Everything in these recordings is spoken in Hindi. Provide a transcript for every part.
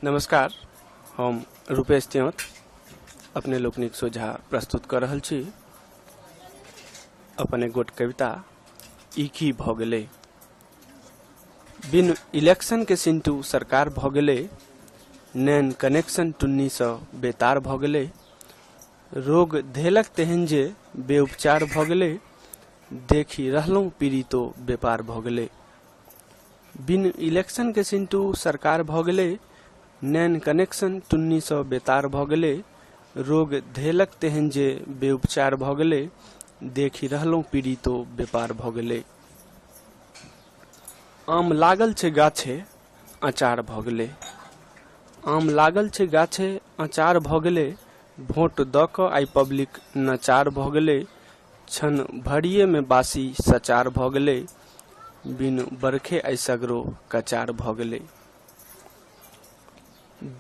नमस्कार, हम रूपेश त्योत अपने लोकनिक सोझा प्रस्तुत कर रहल छी अपन एक गोट कविता ई की भ गेलै। बिन इलेक्शन के सिंटू सरकार भ गेलै, नैन कनेक्शन टुन्नी सँ बेतार भ गेलै, रोग धेलक तेहन जे बेउपचार भ गेलै, देखी रहलहुँ पीड़ितो बेपार भ गेलै। बिन इलेक्शन के सिंटू सरकार भ गेलै, नैन कनेक्शन टुन्नी सँ बेतार भ गेलै, रोग धेलक तेहन जे बेउपचार भ गेलै, देखी रहलहुँ पीड़ितो बेपार भ गेलै। आम लागल छै गाछे अचार भ गेलै, आम लागल छै गाछे अचार भ गेलै, भोट द क आई पब्लिक नचार भ गेलै, क्षण भरिये में बासी सचार भ गेलै, बिन बरखे आई सगरो कचार भ गेलै।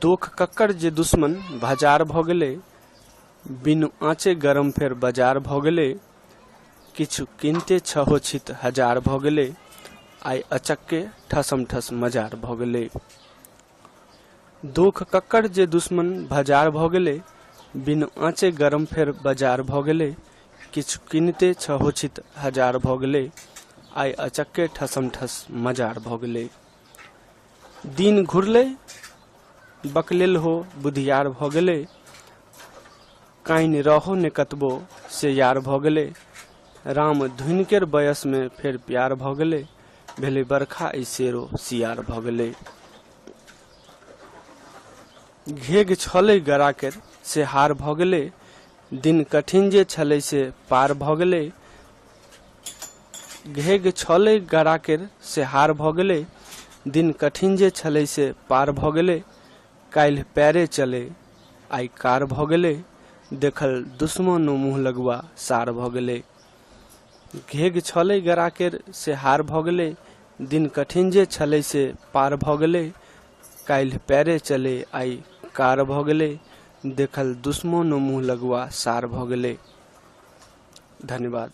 दोख कक्कर जे दुश्मन भजार भ गेलै, बिन आँचे गरम फेर बाजार भ गेलै, किछु किनते छहो छित हजार भ गेलै, आई अचक्के ठसम ठस मजार भ गेलै। दोख कक्कर जे दुश्मन भजार भ गेलै, बिन आँचे गरम फेर बाजार भ गेलै, किछु किनते छहो छित हजार भ गेलै, आई अचक्के ठसम ठस मजार भ गेलै। दिन घुरलै बकलेल हो बुधियार भ गेलै, काइन रहो ने कतबो से यार भ गेलै, राम धुनकेर बयस में फेर प्यार भ गेलै, भेलै बरखा आई शेरो सियार भ गेलै। घेग छलै गराकेर से हार भ गेलै, दिन कठिन जे छलै से पार भ गेलै, घेग छलै गराकेर से हार भ गेलै, दिन कठिन जे छलै से पार भ गेलै, काल्हि पैरे चले आई कार भ गेलै, देखल दुश्मनो मुँह लगुआ सार भ गेलै। घेग छलै गराकेर से हार भ गेलै, दिन कठिन जे छलै से पार भ गेलै, काल्हि पैरे चले आई कार भ गेलै, देखल दुश्मनो मुँह लगुआ सार भ गेलै। धन्यवाद।